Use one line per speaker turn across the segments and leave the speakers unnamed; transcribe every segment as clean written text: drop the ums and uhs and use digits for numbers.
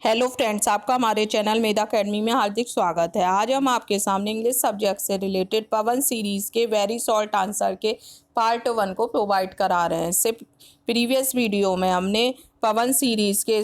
Hello friends, आपका हमारे channel मेधा academy में हार्दिक स्वागत है। आज हम आपके सामने इंग्लिश सब्जेक्ट से रिलेटेड पवन सीरीज़ के वेरी शॉर्ट आंसर के पार्ट 1 को प्रोवाइड करा रहे हैं। सिर्फ प्रीवियस वीडियो में हमने पवन सीरीज़ के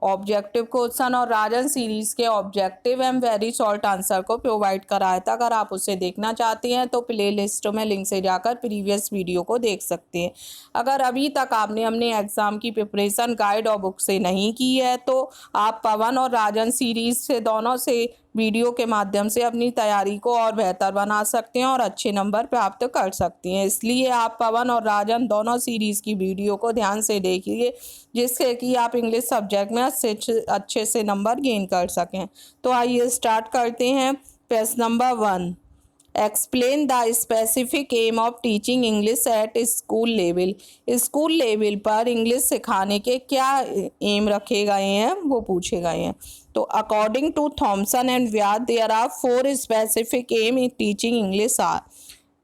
ऑब्जेक्टिव क्वेश्चन और राजन सीरीज़ के objective and very short answer को प्रोवाइड कराया था। अगर आप उसे देखना चाहते हैं तो प्ले लिस्ट में लिंक से जाकर प्रीवियस वीडियो को देख सकते हैं। अगर अभी तक आपने हमने एग्ज़ाम की प्रिपरेशन गाइड और बुक से नहीं की है तो आप पवन और राजन सीरीज़ से दोनों से वीडियो के माध्यम से अपनी तैयारी को और बेहतर बना सकते हैं और अच्छे नंबर प्राप्त कर सकती हैं। इसलिए आप पवन और राजन दोनों सीरीज़ की वीडियो को ध्यान से देखिए, जिससे कि आप इंग्लिश सब्जेक्ट में अच्छे से नंबर गेन कर सकें। तो आइए स्टार्ट करते हैं। प्रश्न number 1, explain the specific aim of teaching English at school level. School level पर इंग्लिश सिखाने के क्या एम रखे गए हैं वो पूछे गए हैं। तो according to Thomson and Vyas there are 4 specific aim in teaching English are.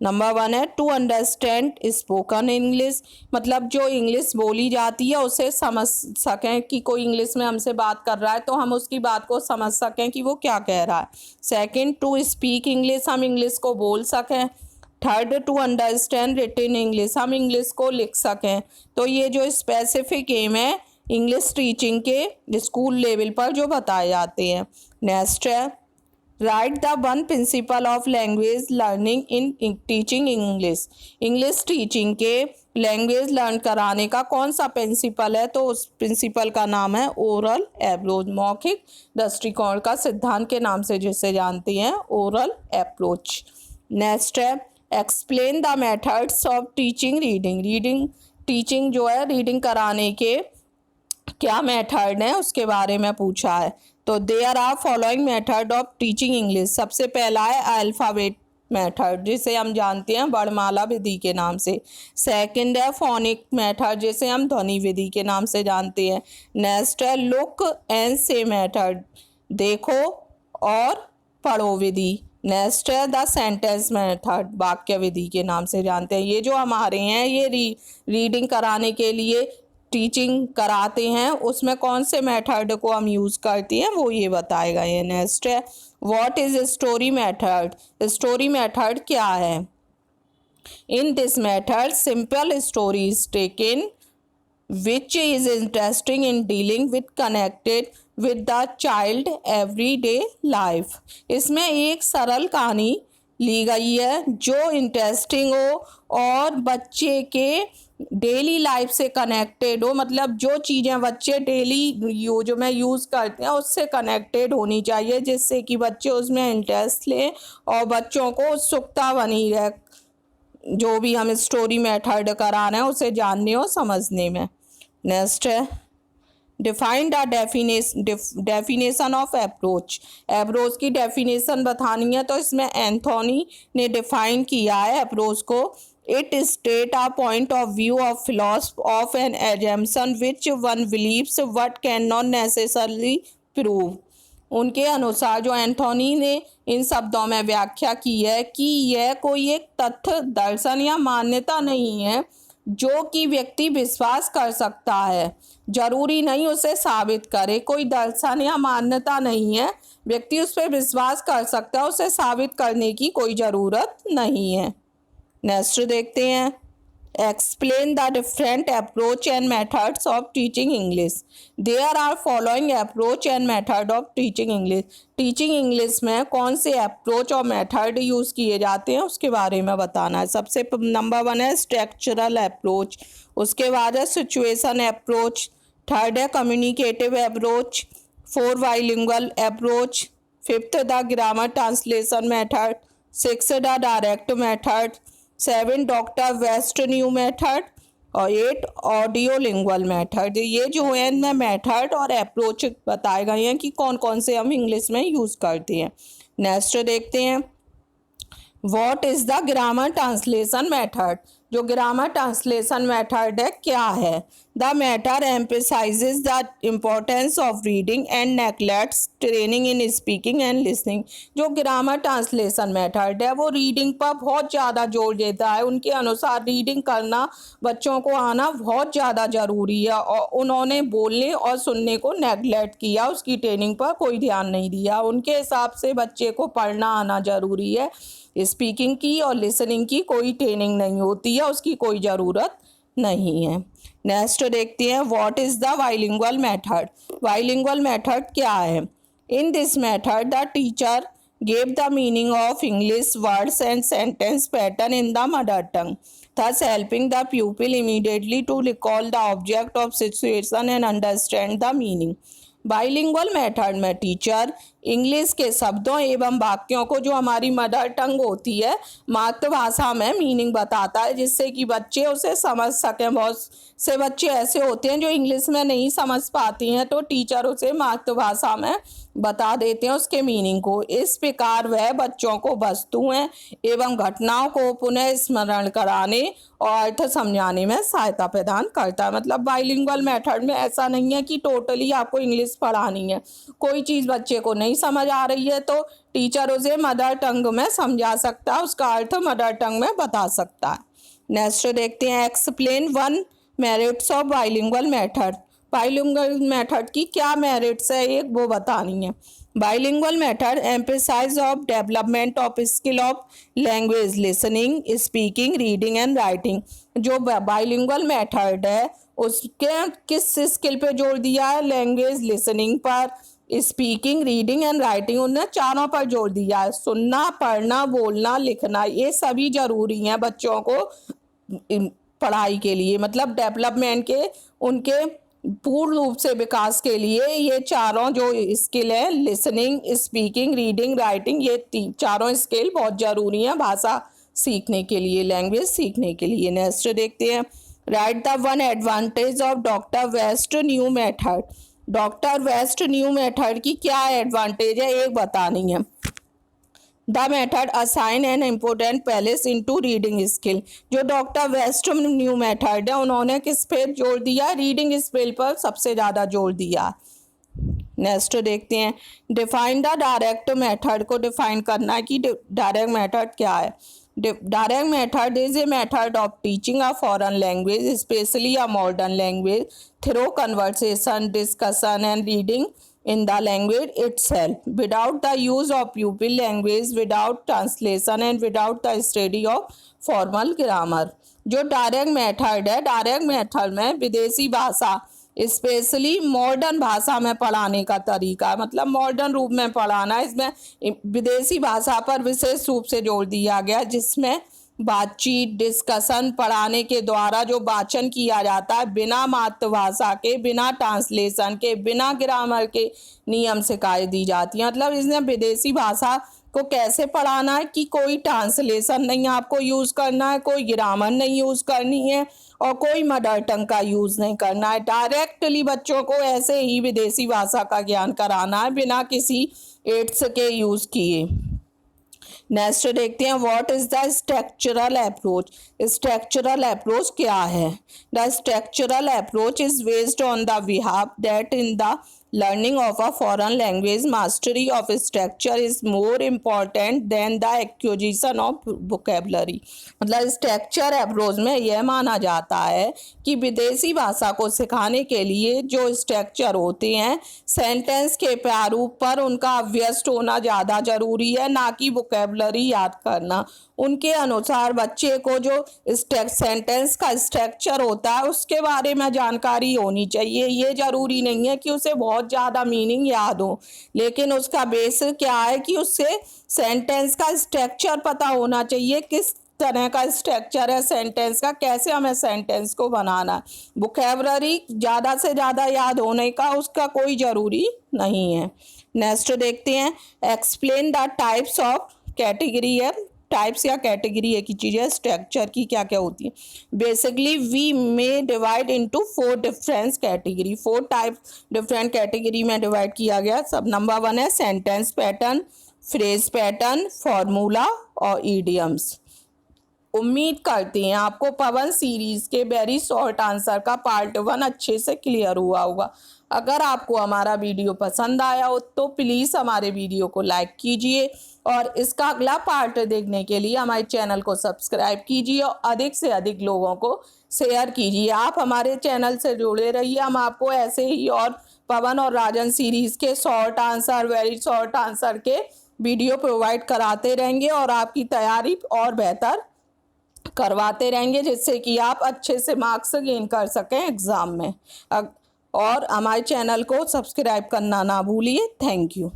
Number 1 है टू अंडरस्टैंड स्पोकन इंग्लिश, मतलब जो इंग्लिश बोली जाती है उसे समझ सकें कि कोई इंग्लिश में हमसे बात कर रहा है तो हम उसकी बात को समझ सकें कि वो क्या कह रहा है। सेकंड, टू स्पीक इंग्लिश, हम इंग्लिश को बोल सकें। Third, to understand written English, हम इंग्लिश को लिख सकें। तो ये जो स्पेसिफिक एम है इंग्लिश टीचिंग के स्कूल लेवल पर जो बताए जाते हैं। नेक्स्ट है write the one principle of language learning in teaching English. English teaching के लैंग्वेज लर्न कराने का कौन सा प्रिंसिपल है, तो उस प्रिंसिपल का नाम है ओरल अप्रोच, मौखिक दृष्टिकोण का सिद्धांत के नाम से जिसे जानते हैं ओरल अप्रोच। नेक्स्ट है explain the methods of teaching reading. Teaching जो है रीडिंग कराने के क्या मेथड है उसके बारे में पूछा है। तो there are following method of teaching English. सबसे पहला है अल्फ़ाबेट मेथड, जिसे हम जानते हैं वर्णमाला विधि के नाम से। सेकंड है फोनिक मेथड, जिसे हम ध्वनि विधि के नाम से जानते हैं। नेक्स्ट है लुक एंड से मेथड, देखो और पढ़ो विधि। नेक्स्ट है द सेंटेंस मेथड, वाक्य विधि के नाम से जानते हैं। ये जो हमारे हैं ये रीडिंग कराने के लिए टीचिंग कराते हैं, उसमें कौन से मेथड को हम यूज़ करती हैं वो ये बताए गए हैं। नेक्स्ट है what is story method. Story method क्या है। In this method simple stories taken which is interesting in dealing with connected with the child everyday life. इसमें एक सरल कहानी ली गई है जो इंटरेस्टिंग हो और बच्चे के डेली लाइफ से कनेक्टेड हो, मतलब जो चीज़ें बच्चे डेली यूज में यूज़ करते हैं उससे कनेक्टेड होनी चाहिए, जिससे कि बच्चे उसमें इंटरेस्ट लें और बच्चों को उत्सुकता बनी रहे जो भी हम स्टोरी मेथड करा रहे हैं उसे जानने और समझने में। नेक्स्ट है define the definition of approach. Approach की डेफिनेशन बतानी है तो इसमें एंथोनी ने डिफाइन किया है अप्रोच को। It state a point of view of philosophy of an assumption which one believes but can not necessarily prove. उनके अनुसार जो एंथोनी ने इन शब्दों में व्याख्या की है कि यह कोई एक तथ्य दर्शन या मान्यता नहीं है जो कि व्यक्ति विश्वास कर सकता है, जरूरी नहीं उसे साबित करे। कोई दर्शन या मान्यता नहीं है, व्यक्ति उस पर विश्वास कर सकता है, उसे साबित करने की कोई ज़रूरत नहीं है। नेक्स्ट देखते हैं explain the different approach and methods of teaching English. There are following approach and method of teaching English. Teaching English में कौन से अप्रोच और मेथड यूज़ किए जाते हैं उसके बारे में बताना है। सबसे नंबर 1 है स्ट्रक्चरल अप्रोच, उसके बाद है सिचुएशन अप्रोच, थर्ड है communicative approach, 4 bilingual approach, 5th the grammar translation method, 6 the direct method, 7 doctor West new method और 8 ऑडियो लिंगुअल मेथड। ये जो है इनमें मेथड और अप्रोच बताए गए हैं कि कौन कौन से हम इंग्लिश में यूज़ करते हैं। नेक्स्ट देखते हैं what is the grammar translation method. जो ग्रामर ट्रांसलेशन मेथड है क्या है। The matter emphasizes the importance of reading and neglects training in speaking and listening। जो ग्रामर ट्रांसलेशन मेथड है वो रीडिंग पर बहुत ज़्यादा जोर देता है। उनके अनुसार रीडिंग करना बच्चों को आना बहुत ज़्यादा ज़रूरी है और उन्होंने बोलने और सुनने को नेगलेक्ट किया, उसकी ट्रेनिंग पर कोई ध्यान नहीं दिया। उनके हिसाब से बच्चे को पढ़ना आना ज़रूरी है, स्पीकिंग की और लिसनिंग की कोई ट्रेनिंग नहीं होती है, उसकी कोई ज़रूरत नहीं है। नेक्स्ट देखते हैं what is the bilingual method. Bilingual method क्या है? In this method the teacher gave the meaning of English words and sentence pattern in the mother tongue, thus helping the pupil immediately to recall the object of situation and understand the meaning। Bilingual method में teacher English के शब्दों एवं वाक्यों को जो हमारी mother tongue होती है मातृभाषा में मीनिंग बताता है, जिससे कि बच्चे उसे समझ सकें। बहुत से बच्चे ऐसे होते हैं जो इंग्लिश में नहीं समझ पाती हैं, तो टीचर उसे मातृभाषा में बता देते हैं उसके मीनिंग को। इस प्रकार वह बच्चों को वस्तुएं एवं घटनाओं को पुनः स्मरण कराने और अर्थ समझाने में सहायता प्रदान करता है। मतलब बाइलिंगुअल मेथड में ऐसा नहीं है कि टोटली आपको इंग्लिश पढ़ानी है। कोई चीज़ बच्चे को नहीं समझ आ रही है तो टीचर उसे मदर टंग में समझा सकता है, उसका अर्थ मदर टंग में बता सकता है। नेक्स्ट देखते हैं explain one merits of bilingual method. Bilingual method की क्या मेरिट्स है एक वो बतानी है। Bilingual method emphasise of development of skill of language listening speaking reading and writing. जो बाइलिंगुअल मेथड है उसके किस स्किल पे जोर दिया है? लैंग्वेज लिसनिंग पर, स्पीकिंग रीडिंग एंड राइटिंग, उन्हें चारों पर जोर दिया है। सुनना, पढ़ना, बोलना, लिखना ये सभी जरूरी हैं बच्चों को पढ़ाई के लिए, मतलब डेवलपमेंट के उनके पूर्ण रूप से विकास के लिए ये चारों जो स्किल है लिसनिंग स्पीकिंग रीडिंग राइटिंग, ये चारों स्किल बहुत ज़रूरी हैं भाषा सीखने के लिए, लैंग्वेज सीखने के लिए। नेक्स्ट देखते हैं write the one advantage of doctor West new method. Doctor West new method की क्या एडवांटेज है एक बतानी है। The method assign an important place into reading skill. जो डॉक्टर वेस्ट न्यू मेथड है उन्होंने किस पे जोर दिया? रीडिंग स्किल पर सबसे ज़्यादा जोर दिया। नेक्स्ट देखते हैं डिफाइन द डायरेक्ट मेथड को डिफाइन करना है कि डायरेक्ट मेथड क्या है। Direct method is a method of teaching a foreign language, especially a modern language, through conversation, discussion, and reading in the language itself, without the use of pupil language, without translation, and without the study of formal grammar। जो direct method है, direct method में विदेशी भाषा specially modern भाषा में पढ़ाने का तरीका है, मतलब मॉडर्न रूप में पढ़ाना। इसमें विदेशी भाषा पर विशेष रूप से जोर दिया गया, जिसमें बातचीत डिस्कशन पढ़ाने के द्वारा जो वाचन किया जाता है बिना मातृभाषा के, बिना ट्रांसलेशन के, बिना ग्रामर के नियम सिखाई दी जाती है। मतलब इसमें विदेशी भाषा को कैसे पढ़ाना है कि कोई ट्रांसलेशन नहीं आपको यूज़ करना है, कोई ग्रामर नहीं यूज़ करनी है और कोई मदर टंग का यूज़ नहीं करना है। डायरेक्टली बच्चों को ऐसे ही विदेशी भाषा का ज्ञान कराना है बिना किसी एड्स के यूज़ किए। नेक्स्ट देखते हैं what is the structural approach. Structural approach क्या है? The structural approach is based on the behalf that in the learning of a foreign language mastery of structure is more important than the acquisition of vocabulary। मतलब structure approach में यह माना जाता है कि विदेशी भाषा को सिखाने के लिए जो स्ट्रक्चर होते हैं सेंटेंस के प्रारूप पर उनका अभ्यस्त होना ज़्यादा ज़रूरी है, ना कि वोकेबलरी याद करना। उनके अनुसार बच्चे को जो सेंटेंस का स्ट्रक्चर होता है उसके बारे में जानकारी होनी चाहिए। ये ज़रूरी नहीं है कि उसे बहुत ज़्यादा मीनिंग याद हो, लेकिन उसका बेस क्या है कि उससे सेंटेंस का स्ट्रक्चर पता होना चाहिए, किस तरह का स्ट्रक्चर है सेंटेंस का, कैसे हमें सेंटेंस को बनाना है। वोकैबुलरी ज़्यादा से ज़्यादा याद होने का उसका कोई ज़रूरी नहीं है। नेक्स्ट देखते हैं explain the types of category है, टाइप्स या कैटेगरी एक ही चीज़ है, स्ट्रक्चर की क्या क्या होती है। Basically we may divide into 4 different category, 4 type different category में डिवाइड किया गया। सब नंबर 1 है sentence pattern, phrase pattern, formula और ईडियम्स। उम्मीद करती हैं आपको पवन सीरीज के वेरी शॉर्ट आंसर का पार्ट 1 अच्छे से क्लियर हुआ होगा। अगर आपको हमारा वीडियो पसंद आया हो तो प्लीज़ हमारे वीडियो को लाइक कीजिए और इसका अगला पार्ट देखने के लिए हमारे चैनल को सब्सक्राइब कीजिए और अधिक से अधिक लोगों को शेयर कीजिए। आप हमारे चैनल से जुड़े रहिए, हम आपको ऐसे ही और पवन और राजन सीरीज़ के short answer, very short answer के वीडियो प्रोवाइड कराते रहेंगे और आपकी तैयारी और बेहतर करवाते रहेंगे, जिससे कि आप अच्छे से मार्क्स गेन कर सकें एग्ज़ाम में। और हमारे चैनल को सब्सक्राइब करना ना भूलिए। Thank you.